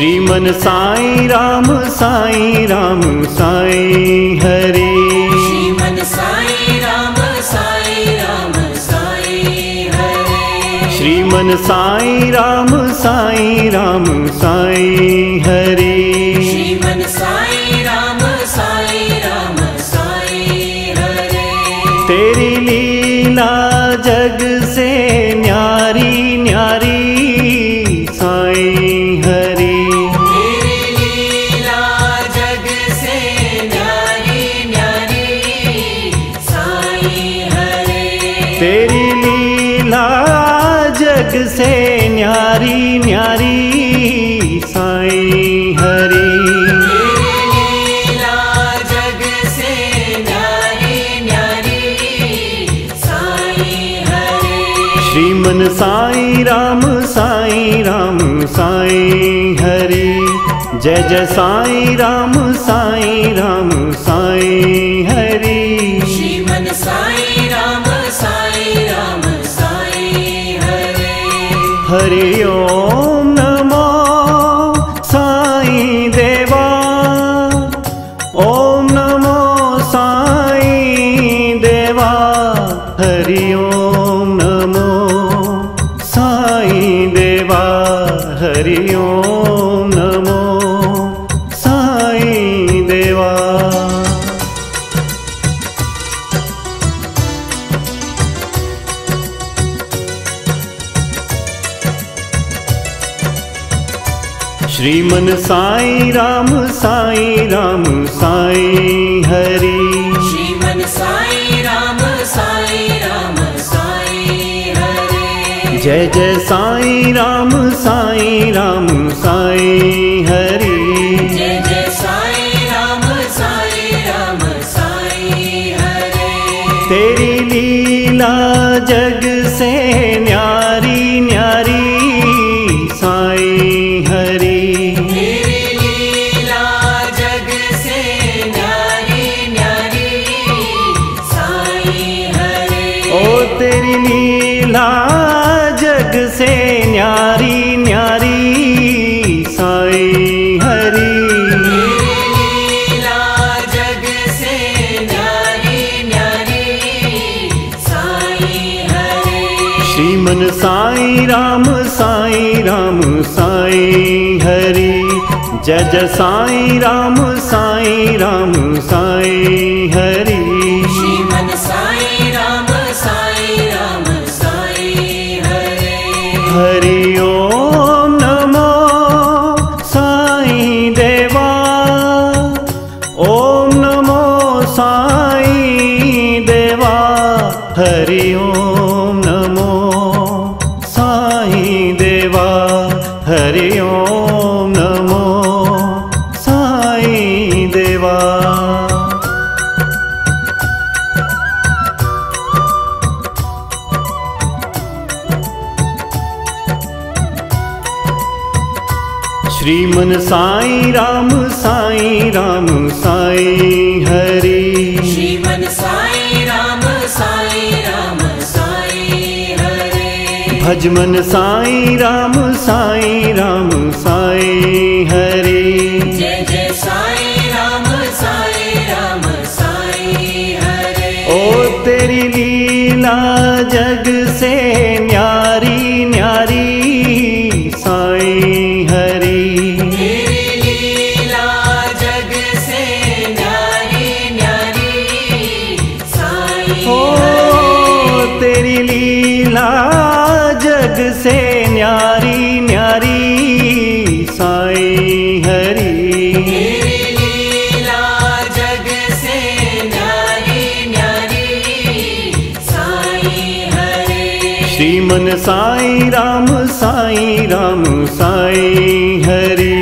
श्रीमन साईं राम साईं राम साईं हरे। श्रीमन साईं राम साईं राम साईं हरे। श्रीमन साईं राम साईं राम साईं हरे। श्रीमन साईं राम साईं राम साईं हरे। तेरी लीला जग से न्यारी न्यारी साईं हरे। तेरी लीला जग से न्यारी न्यारी साईं हरे। तेरी लीला जग से न्यारी न्यारी साईं हरे। श्रीमन साईं राम साईं राम साईं हरे। जय जय साईं राम साईं राम साईं हरे। श्रीमन साईं राम साईं राम साईं हरे। हरि ओम नमो साईं देवा। ओम नमो साईं देवा। हरि ओम नमो साईं देवा। हरि ओम नमो साईं देवा। श्रीमन साईं राम साईं राम साईं हरे। श्रीमन साईं राम साईं राम साईं हरे। जय जय साईं राम साईं राम साईं हरे। जय जय साईं राम साईं राम साईं हरे। तेरी लीला जग से न्यारी न्यारी साईं हरे। तेरी लीला जग से न्यारी न्यारी साईं हरे। ओ तेरी लीला जग से न्यारी न्यारी साईं हरे। तेरी लीला जग से न्यारी न्यारी साईं हरे। श्रीमन साईं राम साईं राम साईं हरे। जय जय साईं राम साईं राम साईं हरे। श्रीमन साईं राम साईं राम साईं हरे। हरि ओम नमो साईं देवा। ओम नमो साईं देवा। हरि ओम नमो साईं देवा। हरि ओम नमो साईं देवा। श्रीमन साईं राम साईं राम साईं हरे। श्रीमन साईं राम साईं राम साईं हरे। भजमन साईं राम साईं राम साईं हरे। जय जय साईं राम साईं राम साईं हरे। ओ तेरी लीला जग से न्यारी न्यारी साईं हरे। तेरी लीला जग से न्यारी न्यारी साईं ओ तेरी लीला जग से न्यारी न्यारी साईं हरे। तेरी लीला जग से न्यारी न्यारी साईं हरे। श्रीमन साईं राम साईं राम साईं हरे।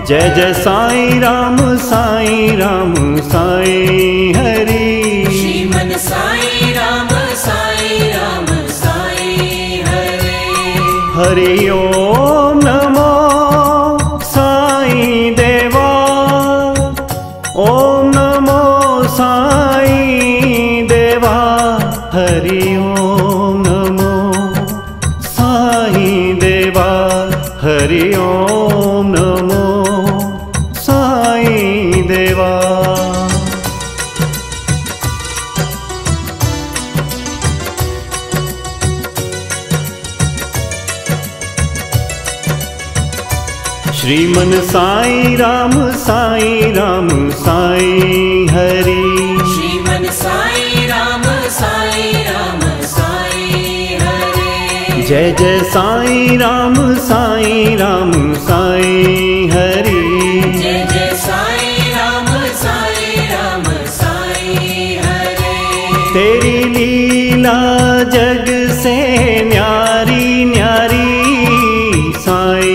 जय जय साईं राम साईं राम साईं हरे। श्रीमन साईं राम साईं राम साईं हरे। हरि ओम नमो साईं देवा। ओम नमो साईं देवा। हरि ओम नमो साईं देवा। हरि ओम नमो श्रीमन साई राम साई हरि। श्रीमन साई राम साई हरे। जय जय साई राम साई हरि। जय जय साई राम साई हरे। तेरी लीला जग से न्यारी न्यारी साई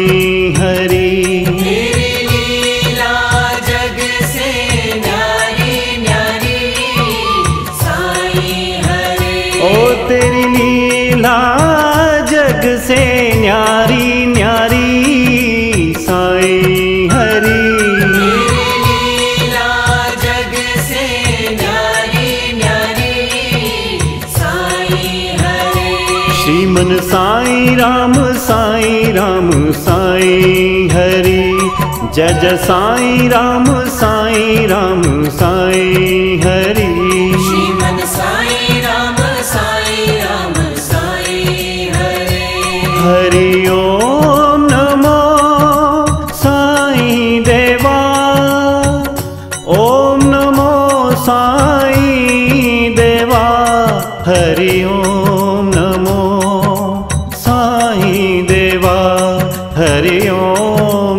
हरि। तेरी लीला जग से न्यारी न्यारी साई हरे। ओ तेरी लीला जग से न्यारी न्यारी साई हरि। तेरी लीला जग से न्यारी न्यारी साई हरे। श्रीमन साई राम साई हरि। जय जय साई राम साई हरि। श्रीमन साई राम साई हरे। हरि ओम नमो साई देवा। ओम नमो साई देवा। हरि ओम नमो साई देवा। हरि ओम